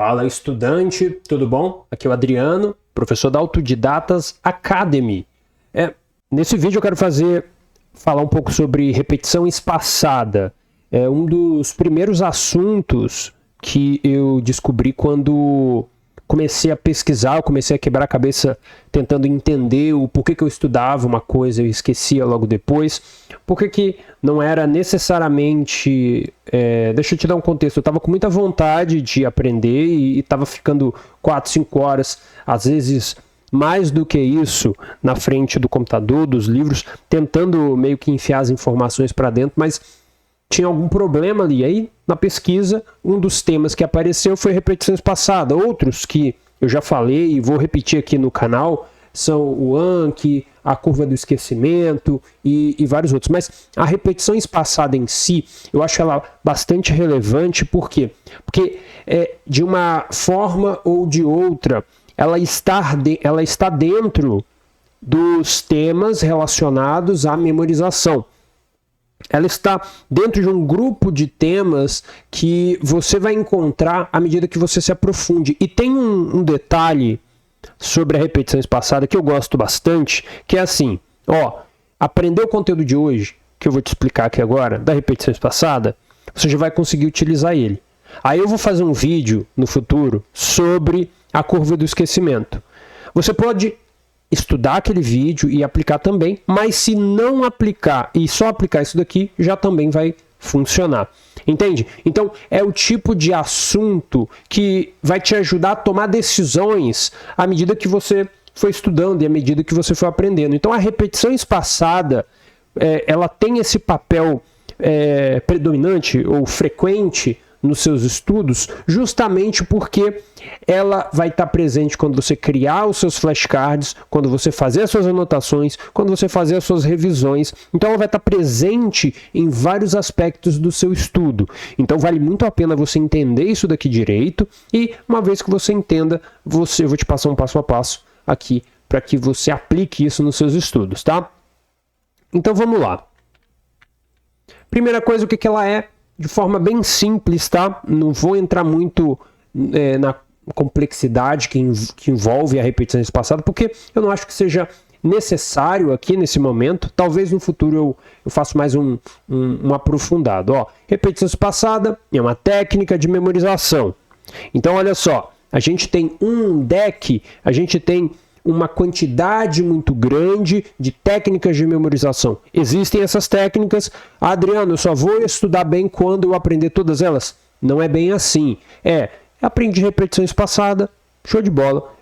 Fala, estudante, tudo bom? Aqui é o Adriano, professor da Autodidatas Academy. Nesse vídeo eu quero falar um pouco sobre repetição espaçada. É um dos primeiros assuntos que eu descobri quando comecei a pesquisar, eu comecei a quebrar a cabeça tentando entender o porquê que eu estudava uma coisa e esquecia logo depois, porquê que não era necessariamente... deixa eu te dar um contexto, eu estava com muita vontade de aprender e estava ficando 4, 5 horas, às vezes mais do que isso, na frente do computador, dos livros, tentando meio que enfiar as informações para dentro, mas tinha algum problema ali. Aí, na pesquisa, um dos temas que apareceu foi repetição espaçada. Outros que eu já falei e vou repetir aqui no canal são o Anki, a curva do esquecimento e vários outros. Mas a repetição espaçada em si, eu acho ela bastante relevante. Por quê? Porque de uma forma ou de outra, ela está dentro dos temas relacionados à memorização. Ela está dentro de um grupo de temas que você vai encontrar à medida que você se aprofunde. E tem um detalhe sobre a repetição espaçada que eu gosto bastante, que é assim, aprender o conteúdo de hoje, que eu vou te explicar aqui agora, da repetição espaçada, você já vai conseguir utilizar ele. Aí eu vou fazer um vídeo no futuro sobre a curva do esquecimento. Você pode estudar aquele vídeo e aplicar também, mas se não aplicar e só aplicar isso daqui, já também vai funcionar. Entende? Então, é o tipo de assunto que vai te ajudar a tomar decisões à medida que você foi estudando e à medida que você foi aprendendo. Então, a repetição espaçada, ela tem esse papel predominante ou frequente nos seus estudos, justamente porque ela vai estar presente quando você criar os seus flashcards, quando você fazer as suas anotações, quando você fazer as suas revisões. Então ela vai estar presente em vários aspectos do seu estudo. Então vale muito a pena você entender isso daqui direito e uma vez que você entenda, eu vou te passar um passo a passo aqui para que você aplique isso nos seus estudos, tá? Então vamos lá. Primeira coisa, o que ela é? De forma bem simples, tá? Não vou entrar muito na complexidade que envolve a repetição espaçada, porque eu não acho que seja necessário aqui nesse momento. Talvez no futuro eu faça mais um aprofundado. Repetição espaçada é uma técnica de memorização. Então, olha só, a gente tem um deck, a gente tem uma quantidade muito grande de técnicas de memorização. Existem essas técnicas. Adriano, eu só vou estudar bem quando eu aprender todas elas? Não é bem assim. Aprendi repetição espaçada, show de bola.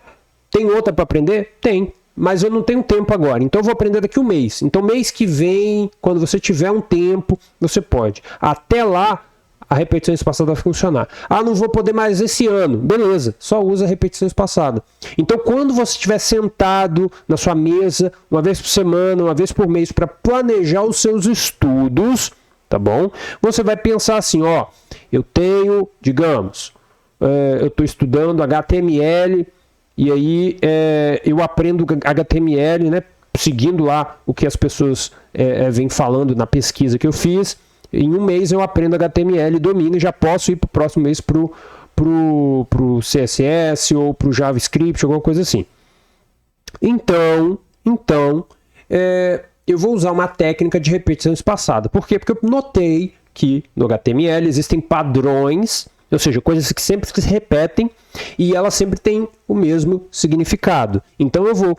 Tem outra para aprender? Tem, mas eu não tenho tempo agora, então eu vou aprender daqui um mês. Então mês que vem, quando você tiver um tempo, você pode. Até lá, a repetição espaçada vai funcionar. Não vou poder mais esse ano. Beleza, só usa a repetição espaçada. Então, quando você estiver sentado na sua mesa, uma vez por semana, uma vez por mês, para planejar os seus estudos, tá bom? Você vai pensar assim, eu tenho, digamos, eu estou estudando HTML, e aí eu aprendo HTML, né, seguindo lá o que as pessoas vêm falando na pesquisa que eu fiz. Em um mês eu aprendo HTML, domino e já posso ir para o próximo mês pro CSS ou para o JavaScript, alguma coisa assim. Então eu vou usar uma técnica de repetição espaçada. Por quê? Porque eu notei que no HTML existem padrões, ou seja, coisas que sempre se repetem e elas sempre têm o mesmo significado. Então eu vou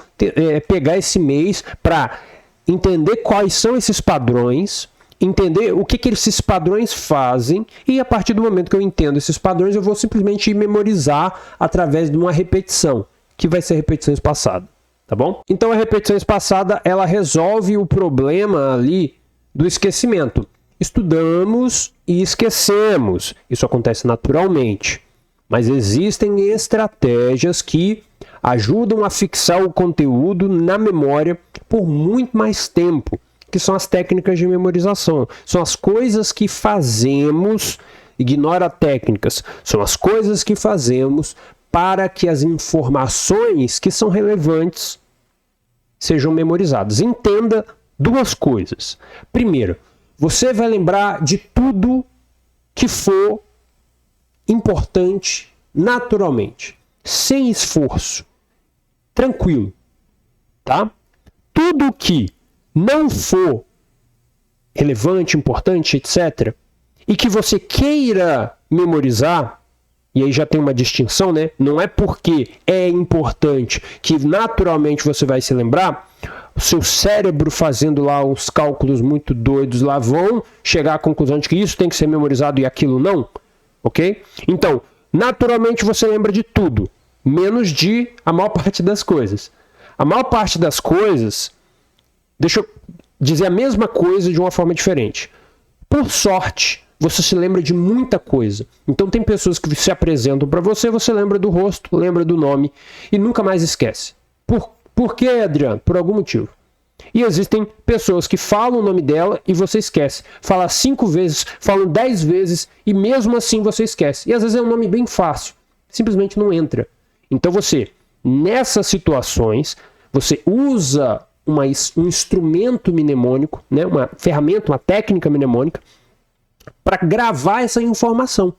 pegar esse mês para entender quais são esses padrões, entender o que esses padrões fazem e a partir do momento que eu entendo esses padrões eu vou simplesmente memorizar através de uma repetição, que vai ser a repetição espaçada, tá bom? Então a repetição espaçada, ela resolve o problema ali do esquecimento. Estudamos e esquecemos, isso acontece naturalmente, mas existem estratégias que ajudam a fixar o conteúdo na memória por muito mais tempo, que são as técnicas de memorização. São as coisas que fazemos, ignora técnicas, são as coisas que fazemos para que as informações que são relevantes sejam memorizadas. Entenda duas coisas. Primeiro, você vai lembrar de tudo que for importante naturalmente, sem esforço, tranquilo, tá? Tudo que não for relevante, importante, etc., e que você queira memorizar, e aí já tem uma distinção, né? Não é porque é importante que naturalmente você vai se lembrar. O seu cérebro fazendo lá uns cálculos muito doidos lá vão chegar à conclusão de que isso tem que ser memorizado e aquilo não, ok? Então, naturalmente você lembra de tudo, menos de a maior parte das coisas. A maior parte das coisas, deixa eu dizer a mesma coisa de uma forma diferente. Por sorte, você se lembra de muita coisa. Então tem pessoas que se apresentam para você, você lembra do rosto, lembra do nome e nunca mais esquece. Por quê, Adriano? Por algum motivo. E existem pessoas que falam o nome dela e você esquece. Fala 5 vezes, falam 10 vezes e mesmo assim você esquece. E às vezes é um nome bem fácil, simplesmente não entra. Então você, nessas situações, você usa um instrumento mnemônico, né? Uma ferramenta, uma técnica mnemônica, para gravar essa informação.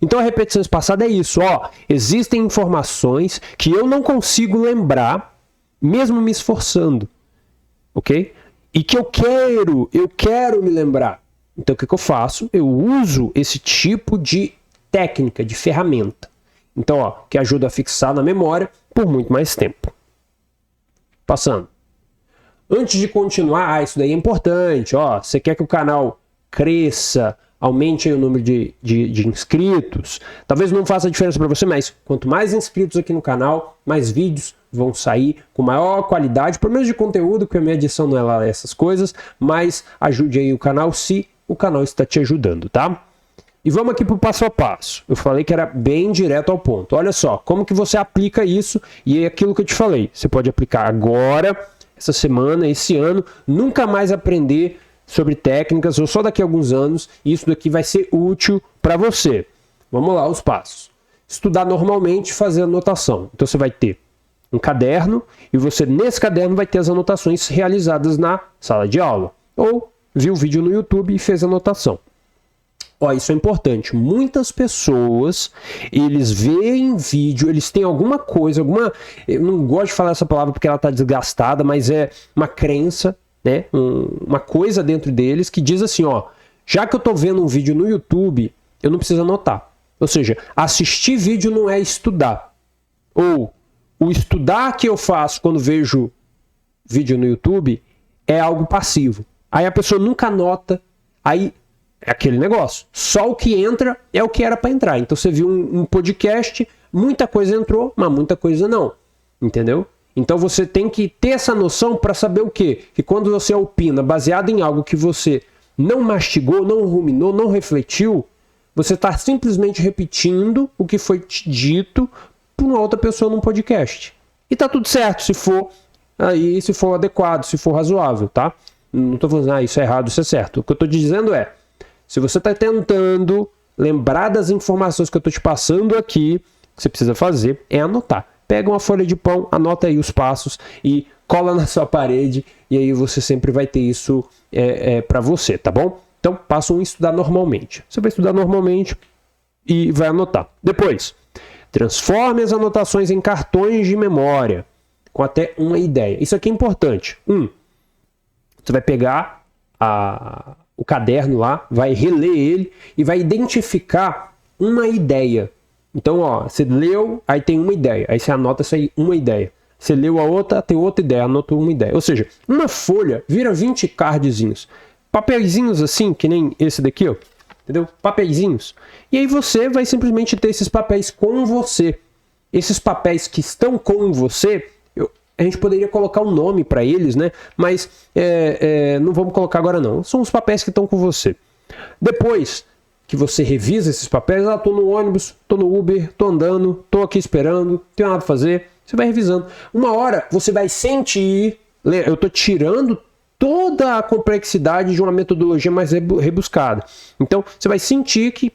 Então a repetição espaçada é isso, ó. Existem informações que eu não consigo lembrar, mesmo me esforçando, ok? E que eu quero me lembrar. Então o que eu faço? Eu uso esse tipo de técnica, de ferramenta. Então, ó, que ajuda a fixar na memória por muito mais tempo. Passando. Antes de continuar, isso daí é importante, ó. Você quer que o canal cresça, aumente aí o número de inscritos. Talvez não faça diferença para você, mas quanto mais inscritos aqui no canal, mais vídeos vão sair com maior qualidade, pelo menos de conteúdo, porque a minha edição não é lá essas coisas, mas ajude aí o canal se o canal está te ajudando, tá? E vamos aqui para o passo a passo. Eu falei que era bem direto ao ponto. Olha só, como que você aplica isso e é aquilo que eu te falei. Você pode aplicar agora, essa semana, esse ano, nunca mais aprender sobre técnicas, ou só daqui a alguns anos, e isso daqui vai ser útil para você. Vamos lá, os passos. Estudar normalmente, fazer anotação. Então você vai ter um caderno, e você nesse caderno vai ter as anotações realizadas na sala de aula. Ou viu o vídeo no YouTube e fez anotação. Ó, isso é importante. Muitas pessoas, eles veem vídeo, eles têm alguma coisa, eu não gosto de falar essa palavra porque ela está desgastada, mas é uma crença, né? Uma coisa dentro deles que diz assim, ó, já que eu tô vendo um vídeo no YouTube, eu não preciso anotar. Ou seja, assistir vídeo não é estudar. Ou o estudar que eu faço quando vejo vídeo no YouTube é algo passivo. Aí a pessoa nunca anota, aí é aquele negócio. Só o que entra é o que era para entrar. Então você viu um podcast, muita coisa entrou, mas muita coisa não. Entendeu? Então você tem que ter essa noção para saber o quê? Que quando você opina baseado em algo que você não mastigou, não ruminou, não refletiu, você está simplesmente repetindo o que foi te dito por uma outra pessoa num podcast. E tá tudo certo, se for adequado, se for razoável, tá? Não estou falando, isso é errado, isso é certo. O que eu estou dizendo é, se você está tentando lembrar das informações que eu estou te passando aqui, o que você precisa fazer é anotar. Pega uma folha de pão, anota aí os passos e cola na sua parede e aí você sempre vai ter isso para você, tá bom? Então, passo 1, estudar normalmente. Você vai estudar normalmente e vai anotar. Depois, transforme as anotações em cartões de memória com até uma ideia. Isso aqui é importante. Você vai pegar o caderno lá, vai reler ele e vai identificar uma ideia. Então, ó, você leu, aí tem uma ideia. Aí você anota essa aí, uma ideia. Você leu a outra, tem outra ideia, anotou uma ideia. Ou seja, uma folha vira 20 cardzinhos. Papeizinhos assim, que nem esse daqui, ó. Entendeu? Papeizinhos. E aí você vai simplesmente ter esses papéis com você. Esses papéis que estão com você, a gente poderia colocar um nome para eles, né? Mas não vamos colocar agora não. São os papéis que estão com você. Depois que você revisa esses papéis, tô no ônibus, tô no Uber, tô andando, tô aqui esperando, não tenho nada a fazer. Você vai revisando. Uma hora você vai sentir, eu tô tirando toda a complexidade de uma metodologia mais rebuscada. Então, você vai sentir que,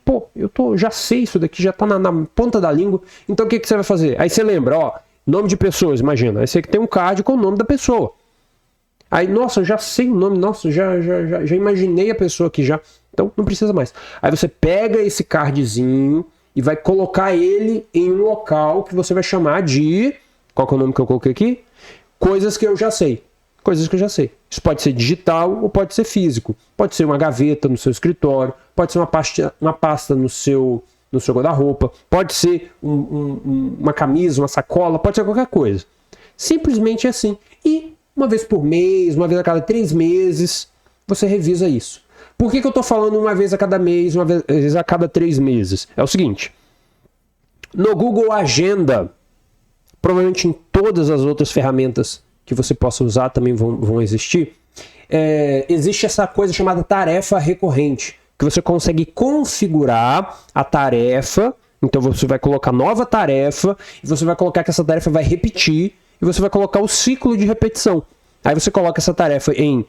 já sei isso daqui, já tá na ponta da língua. Então, o que você vai fazer? Aí você lembra, ó, nome de pessoas, imagina. Aí você tem um card com o nome da pessoa. Aí, nossa, eu já sei o nome, nossa, já imaginei a pessoa aqui já. Então, não precisa mais. Aí você pega esse cardzinho e vai colocar ele em um local que você vai chamar de... Qual que é o nome que eu coloquei aqui? Coisas que eu já sei. Coisas que eu já sei. Isso pode ser digital ou pode ser físico. Pode ser uma gaveta no seu escritório, pode ser uma pasta no seu guarda-roupa, pode ser uma camisa, uma sacola, pode ser qualquer coisa. Simplesmente assim. E uma vez por mês, uma vez a cada 3 meses, você revisa isso. Por que eu estou falando uma vez a cada mês, uma vez a cada 3 meses? É o seguinte. No Google Agenda, provavelmente em todas as outras ferramentas que você possa usar também vão existir, existe essa coisa chamada tarefa recorrente, que você consegue configurar a tarefa. Então você vai colocar nova tarefa, e você vai colocar que essa tarefa vai repetir, e você vai colocar o ciclo de repetição. Aí você coloca essa tarefa em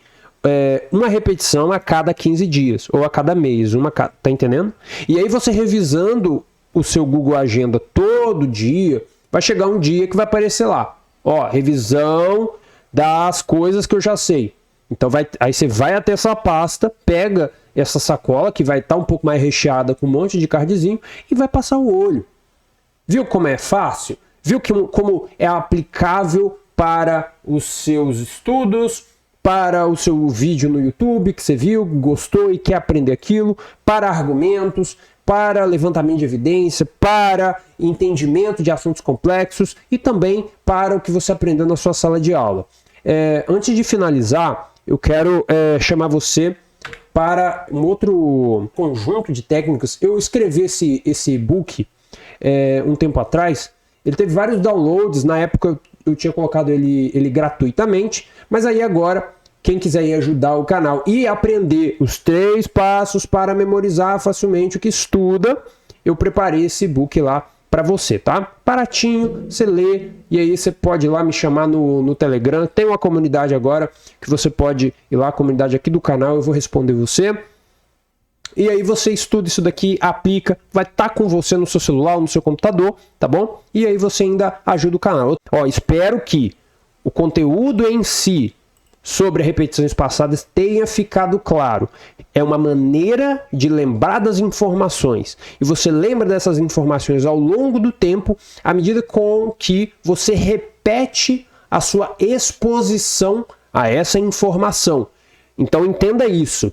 uma repetição a cada 15 dias, ou a cada mês, tá entendendo? E aí você revisando o seu Google Agenda todo dia, vai chegar um dia que vai aparecer lá, ó, revisão das coisas que eu já sei. Então aí você vai até essa pasta, pega essa sacola que vai estar um pouco mais recheada com um monte de cardzinho e vai passar o olho. Viu como é fácil? Viu como é aplicável para os seus estudos, para o seu vídeo no YouTube que você viu, gostou e quer aprender aquilo, para argumentos, para levantamento de evidência, para entendimento de assuntos complexos e também para o que você aprendeu na sua sala de aula. Antes de finalizar, eu quero chamar você para um outro conjunto de técnicas. Eu escrevi esse e-book um tempo atrás. Ele teve vários downloads. Na época eu tinha colocado ele gratuitamente, mas aí agora, quem quiser ir ajudar o canal e aprender os 3 passos para memorizar facilmente o que estuda, eu preparei esse e-book lá para você, tá? Baratinho, você lê, e aí você pode ir lá me chamar no Telegram. Tem uma comunidade agora que você pode ir lá, a comunidade aqui do canal, eu vou responder você. E aí você estuda isso daqui, aplica, vai estar com você no seu celular, no seu computador, tá bom? E aí você ainda ajuda o canal. Ó, espero que o conteúdo em si sobre repetições passadas tenha ficado claro. É uma maneira de lembrar das informações. E você lembra dessas informações ao longo do tempo, à medida com que você repete a sua exposição a essa informação. Então entenda isso.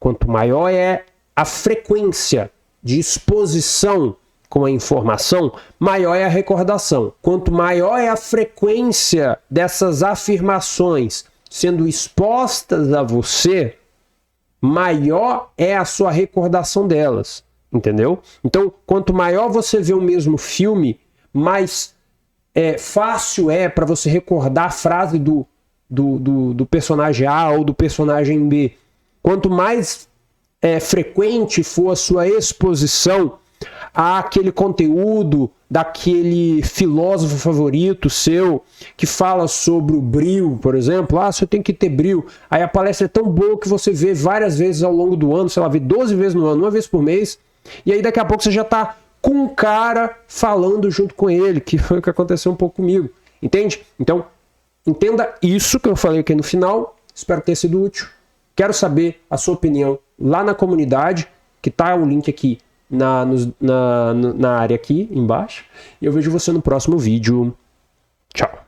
Quanto maior é a frequência de exposição com a informação, maior é a recordação. Quanto maior é a frequência dessas afirmações sendo expostas a você, maior é a sua recordação delas, entendeu? Então, quanto maior você vê o mesmo filme, mais fácil é para você recordar a frase do personagem A ou do personagem B. Quanto mais frequente for a sua exposição àquele conteúdo daquele filósofo favorito seu que fala sobre o brio, por exemplo, você tem que ter brio. Aí a palestra é tão boa que você vê várias vezes ao longo do ano, sei lá, vê 12 vezes no ano, uma vez por mês, e aí daqui a pouco você já está com um cara falando junto com ele, que foi o que aconteceu um pouco comigo, entende? Então, entenda isso que eu falei aqui no final, espero ter sido útil. Quero saber a sua opinião lá na comunidade, que tá o link aqui na área aqui embaixo. E eu vejo você no próximo vídeo. Tchau.